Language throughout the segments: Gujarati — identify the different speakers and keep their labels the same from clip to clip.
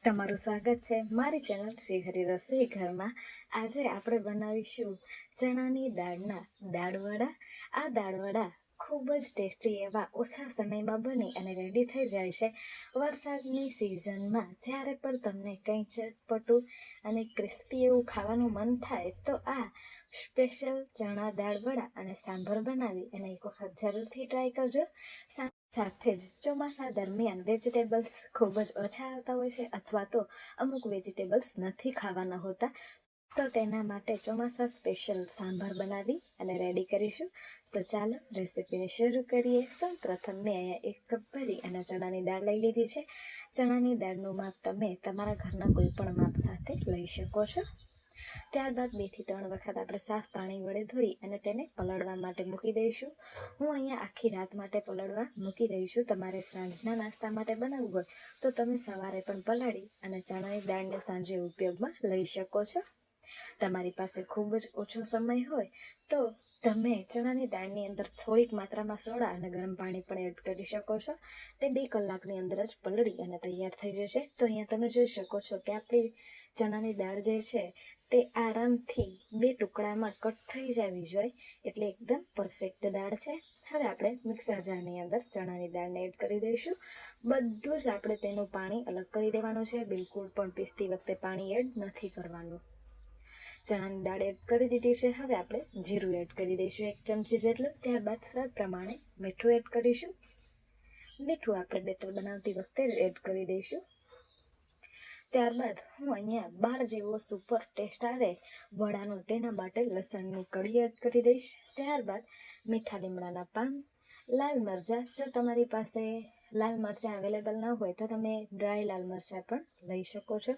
Speaker 1: તમારું સ્વાગત છે મારી ચેનલ શ્રી હરિ રસોઈ ઘરમાં। આજે આપણે બનાવીશું ચણાની દાળના દાળવડા। આ દાળવડા ખૂબ જ ટેસ્ટી એવા ઓછા સમયમાં બની અને રેડી થઈ જાય છે। વરસાદની સિઝનમાં જ્યારે પણ તમને કંઈ ચટપટું અને ક્રિસ્પી એવું ખાવાનું મન થાય તો આ સ્પેશિયલ ચણા દાળવડા અને સાંભર બનાવી અને એક વખત જરૂરથી ટ્રાય કરજો। સાથે જ ચોમાસા દરમિયાન વેજીટેબલ્સ ખૂબ જ ઓછા આવતા હોય છે અથવા તો અમુક વેજીટેબલ્સ નથી ખાવાના હોતા, તો તેના માટે ચોમાસા સ્પેશિયલ સાંભાર બનાવી અને રેડી કરીશું। તો ચાલો રેસીપીને શરૂ કરીએ। સૌ પ્રથમ મેં અહીંયા 1 કપ ભરી અને ચણાની દાળ લઈ લીધી છે। ચણાની દાળનું માપ તમે તમારા ઘરના કોઈ પણ માપ સાથે લઈ શકો છો। ત્યારબાદ 2 થી 3 વખત આપણે સાફ પાણી વડે ધોઈ અને તેને પલળવા માટે મૂકી દઈશું। હું અહીંયા આખી રાત માટે પલળવા મૂકી રહી છું। તમારે સાંજના નાસ્તા માટે બનાવવું હોય તો તમે સવારે પણ પલાળી અને ચણાની દાળને સાંજે ઉપયોગમાં લઈ શકો છો। તમારી પાસે ખૂબ જ ઓછો સમય હોય તો તમે ચણાની દાળની અંદર થોડીક માત્રામાં સોડા અને ગરમ પાણી પણ એડ કરી શકો છો। તે 2 કલાકની અંદર જ પલળી અને તૈયાર થઈ જશે। તો અહીંયા તમે જોઈ શકો છો કે આપણી ચણાની દાળ જે છે તે આરામથી 2 ટુકડામાં કટ થઈ જવી જોઈએ, એટલે એકદમ પરફેક્ટ દાળ છે। હવે આપણે મિક્સર જારની અંદર ચણાની દાળને એડ કરી દઈશું। બધું જ આપણે તેનું પાણી અલગ કરી દેવાનું છે, બિલકુલ પણ પીસતી વખતે પાણી એડ નથી કરવાનું। ચણાની દાળ એડ કરી દીધી છે। હવે આપણે જીરું એડ કરી દઈશું 1 ચમચી જેટલું। ત્યારબાદ સ્વાદ પ્રમાણે મીઠું એડ કરીશું। મીઠું આપણે બેટર બનાવતી વખતે એડ કરી દઈશું। ત્યારબાદ હું અહીંયા 12 જેવો સુપર ટેસ્ટ આવે વડાનો તેના માટે લસણની કળી એડ કરી દઈશ। ત્યારબાદ મીઠા લીમડાના પાન, લાલ મરચાં, જો તમારી પાસે લાલ મરચાં અવેલેબલ ન હોય તો તમે ડ્રાય લાલ મરચાં પણ લઈ શકો છો।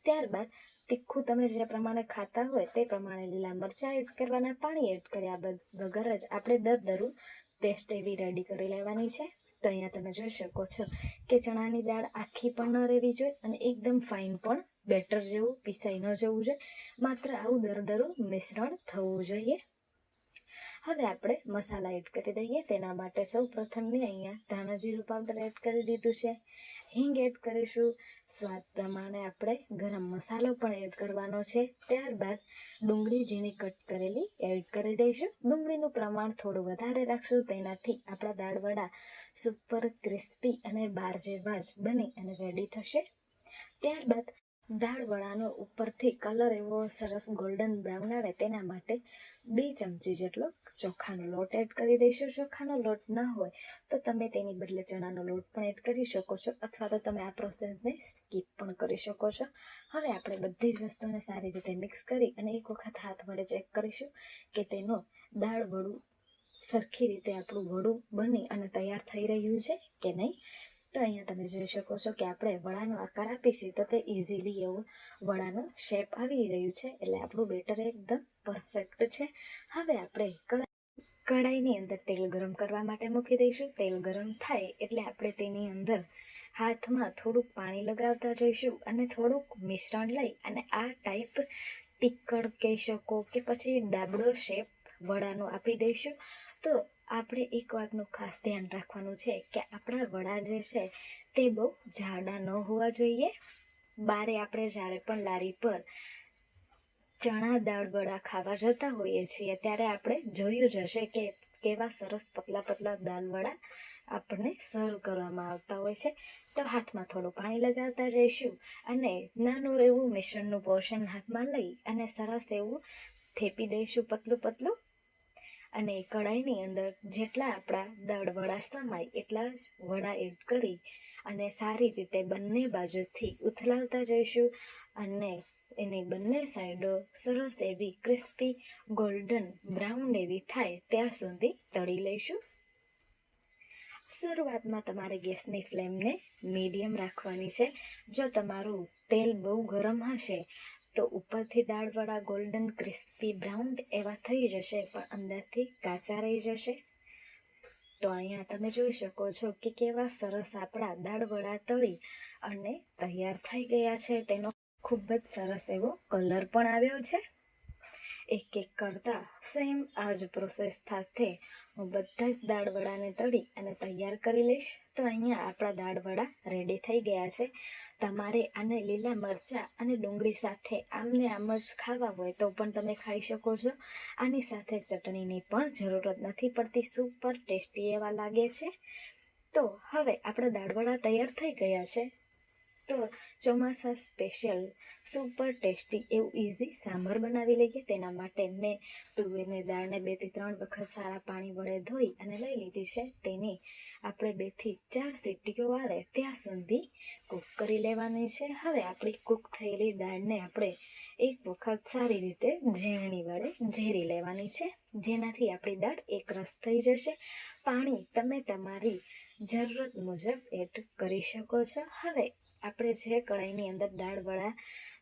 Speaker 1: ત્યારબાદ તીખું તમે જે પ્રમાણે ખાતા હોય તે પ્રમાણે લીલા મરચાં એડ કરવાના। પાણી એડ કર્યા વગર જ આપણે દરદરું પેસ્ટ એવી રેડી કરી લેવાની છે। તો અહીંયા તમે જોઈ શકો છો કે ચણાની દાળ આખી પણ ન રહેવી જોઈએ અને એકદમ ફાઇન પણ બેટર જેવું પીસાઈ ન જવું જોઈએ, માત્ર આવું દરદરું મિશ્રણ થવું જોઈએ। હવે આપણે મસાલા એડ કરી દઈએ। તેના માટે સૌ પ્રથમ મેં અહીંયા ધાણા જીરું પાવડર એડ કરી દીધું છે, હિંગ એડ કરીશું, સ્વાદ પ્રમાણે આપણે ગરમ મસાલો પણ એડ કરવાનો છે। ત્યારબાદ ડુંગળી ઝીણી કટ કરેલી એડ કરી દઈશું। ડુંગળીનું પ્રમાણ થોડું વધારે રાખશું, તેનાથી આપણા દાળવડા સુપર ક્રિસ્પી અને બાર જેવા જ બની અને રેડી થશે। ત્યારબાદ દાળવડાનો ઉપરથી કલર એવો સરસ ગોલ્ડન બ્રાઉન આવે તેના માટે 2 ચમચી જેટલો ચોખાનો લોટ એડ કરી દઈશું। ચોખાનો લોટ ના હોય તો તમે તેની બદલે ચણાનો લોટ પણ એડ કરી શકો છો અથવા તો તમે આ પ્રોસેસને સ્કીપ પણ કરી શકો છો। હવે આપણે બધી જ વસ્તુને સારી રીતે મિક્સ કરી અને એક વખત હાથ વડે ચેક કરીશું કે તેનો દાળ વડું સરખી રીતે આપણું વડું બની અને તૈયાર થઈ રહ્યું છે કે નહીં। તો અહીંયા તમે જોઈ શકો છો કે આપણે વડાનો આકાર આપીશું તો તે ઇઝીલી એવું વડાનો શેપ આવી રહ્યું છે, એટલે આપણું બેટર એકદમ પરફેક્ટ છે। હવે આપણે કડાઈની અંદર તેલ ગરમ કરવા માટે મૂકી દઈશું। તેલ ગરમ થાય એટલે આપણે તેની અંદર હાથમાં થોડુંક પાણી લગાવતા જઈશું અને થોડુંક મિશ્રણ લઈ અને આ ટાઈપ ટીકડ કહી શકો કે પછી દાબડો શેપ વડાનો આપી દઈશું। તો આપણે એક વાતનું ખાસ ધ્યાન રાખવાનું છે કે આપણા વડા જે છે તે બહુ જાડા ન હોવા જોઈએ। બારે આપણે જ્યારે પણ લારી પર ચણા દાળ વડા ખાવા જતા હોઈએ છીએ ત્યારે આપણે જોયું જ હશે કે કેવા સરસ પતલા પતલા દાળ વડા આપણને સર્વ કરવામાં આવતા હોય છે। તો હાથમાં થોડું પાણી લગાવતા જઈશું અને નાનું એવું મિશ્રણનું પોર્શન હાથમાં લઈ અને સરસ એવું થેપી દઈશું પતલું પતલું, અને કડાઈની અંદર જેટલા આપણા દાળ વડા સમાય એટલા જ વડા એડ કરી અને સારી રીતે બંને બાજુથી ઉથલાવતા જઈશું અને એની બંને સાઈડો સરસ એવી ક્રિસ્પી ગોલ્ડન બ્રાઉન એવી થાય ત્યાં સુધી તળી લઈશું। શરૂઆતમાં તમારે ગેસની ફ્લેમને મીડિયમ રાખવાની છે। જો તમારું તેલ બહુ ગરમ હશે તો ઉપરથી દાળવડા ગોલ્ડન ક્રિસ્પી બ્રાઉન એવા થઈ જશે પણ અંદરથી કાચા રહી જશે। તો અહીંયા તમે જોઈ શકો છો કે કેવા સરસ આપણા દાળવડા તળી અને તૈયાર થઈ ગયા છે। તેનો ખૂબ જ સરસ એવો કલર પણ આવ્યો છે। એક કરતા સેમ આ જ પ્રોસેસ સાથે હું બધા જ દાળ વડાને તળી અને તૈયાર કરી લઈશ. તો અહીંયા આપણા દાળ વડા રેડી થઈ ગયા છે. તમારે આને લીલા મરચાં અને ડુંગળી સાથે આમને આમ જ ખાવા હોય તો પણ તમે ખાઈ શકો છો. આની સાથે ચટણીની પણ જરૂરત નથી પડતી. સુપર ટેસ્ટી એવા લાગે છે. તો હવે આપણા દાળ વડા તૈયાર થઈ ગયા છે. તો ચોમાસા સ્પેશિયલ સુપર ટેસ્ટી એવું ઇઝી સાંભર બનાવી લઈએ. તેના માટે મેં તુવેરની દાળને 2 થી 3 વખત સારા પાણી વડે ધોઈ અને લઈ લીધી છે. તેની આપણે 2 થી 4 સીટીઓ આવે ત્યાં સુધી કૂક કરી લેવાની છે. હવે આપણી કૂક થયેલી દાળને આપણે એક વખત સારી રીતે ઝેરણી વડે ઝેરી લેવાની છે, જેનાથી આપણી દાળ એકરસ થઈ જશે. પાણી તમે તમારી જરૂરત મુજબ એડ કરી શકો છો. હવે આપણે જે કઢાઈની અંદર દાળ વડા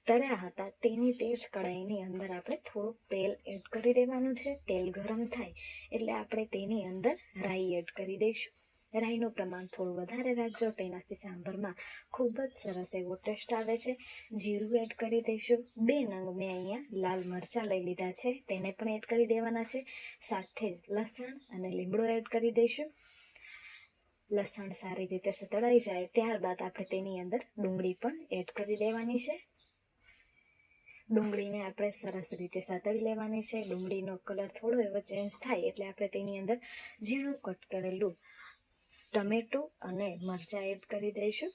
Speaker 1: તળ્યા હતા તેની તે જ કઢાઈની અંદર આપણે થોડુંક તેલ એડ કરી દેવાનું છે. તેલ ગરમ થાય એટલે આપણે તેની અંદર રાઈ એડ કરી દઈશું. રાઈનું પ્રમાણ થોડું વધારે રાખજો, તેનાથી સાંભરમાં ખૂબ જ સરસ એવો ટેસ્ટ આવે છે. જીરું એડ કરી દઈશું. 2 નંગ મેં અહીંયા લાલ મરચાં લઈ લીધા છે, તેને પણ એડ કરી દેવાના છે. સાથે જ લસણ અને લીમડો એડ કરી દઈશું. લસણ સારી રીતે સતળાઈ જાય ત્યારબાદ આપણે તેની અંદર ડુંગળી પણ એડ કરી દેવાની છે. ડુંગળીને આપણે સરસ રીતે સાતળી લેવાની છે. ડુંગળીનો કલર થોડો એવો ચેન્જ થાય એટલે આપણે તેની અંદર ઝીણું કટ કરેલું ટમેટું અને મરચાં એડ કરી દઈશું.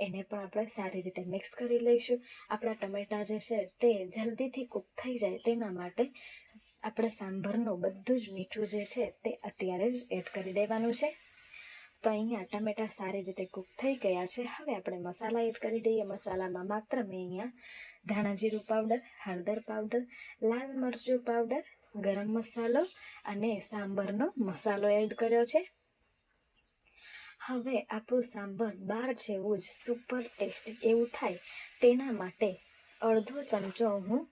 Speaker 1: એને પણ આપણે સારી રીતે મિક્સ કરી લઈશું. આપણા ટમેટા જે છે તે જલ્દીથી કૂક થઈ જાય તેના માટે આપણે સાંભરનું બધું જ મીઠું જે છે તે અત્યારે જ એડ કરી દેવાનું છે. તો અહીંયા ટમેટા સારી રીતે કૂક થઈ ગયા છે. હવે આપણે મસાલા એડ કરી દઈએ. મસાલામાં માત્ર મેં અહીંયા ધાણા જીરું પાવડર, હળદર પાવડર, લાલ મરચું પાવડર, ગરમ મસાલો અને સાંભરનો મસાલો એડ કર્યો છે. હવે આપણું સાંભર બહાર જેવું જ સુપર ટેસ્ટી એવું થાય તેના માટે અડધો ચમચો હું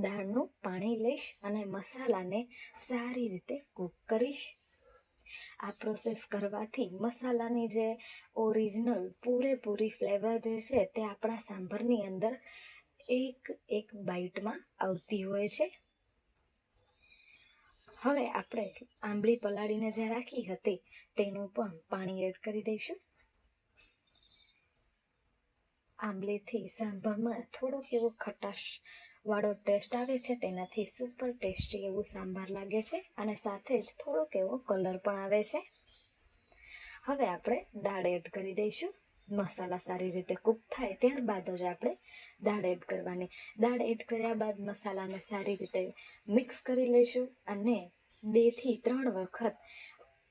Speaker 1: દાળનું પાણી લઈશ અને મસાલાને સારી રીતે કૂક કરીશ. આ પ્રોસેસ કરવાથી મસાલાની જે ઓરિજિનલ પૂરેપૂરી ફ્લેવર જે છે તે આપણા સાંભરની અંદર એક બાઈટમાં આવતી હોય છે. હવે આપણે આંબલી પલાળીને જે રાખી હતી તેનું પણ પાણી એડ કરી દઈશું. આંબલીથી સાંભરમાં થોડોક એવો ખટાશ વાળો ટેસ્ટ આવે છે, તેનાથી સુપર ટેસ્ટી એવું સાંભાર લાગે છે અને સાથે જ થોડોક એવો કલર પણ આવે છે. હવે આપણે દાળ એડ કરી દઈશું. મસાલા સારી રીતે કૂક થાય ત્યારબાદ જ આપણે દાળ એડ કરવાની. દાળ એડ કર્યા બાદ મસાલાને સારી રીતે મિક્સ કરી લઈશું અને 2 થી 3 વખત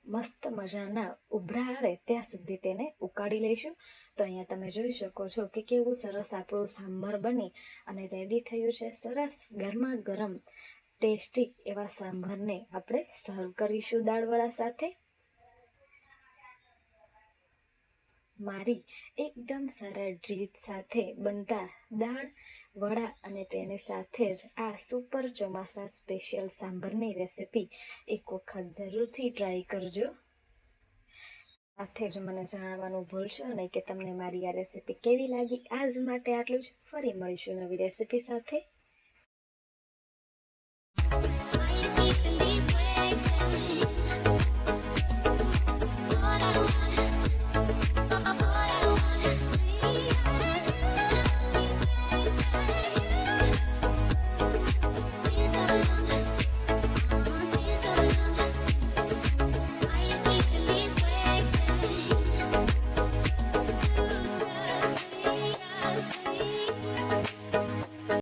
Speaker 1: મસ્ત મજાના ઉભરા આવે ત્યાં સુધી તેને ઉકાળી લઈશું. તો અહીંયા તમે જોઈ શકો છો કે કેવું સરસ આપણું સાંભાર બની અને રેડી થયું છે. સરસ ગરમા ગરમ ટેસ્ટી એવા સાંભારને આપણે સર્વ કરીશું દાળવડા સાથે. મારી એકદમ સરળ રીત સાથે બનતા દાળ વડા અને તેની સાથે જ આ સુપર ચોમાસા સ્પેશિયલ સાંભરની રેસિપી એક વખત જરૂરથી ટ્રાય કરજો. સાથે જ મને જણાવવાનું ભૂલશો નહીં કે તમને મારી આ રેસિપી કેવી લાગી. આજ માટે આટલું જ. ફરી મળીશું નવી રેસિપી સાથે.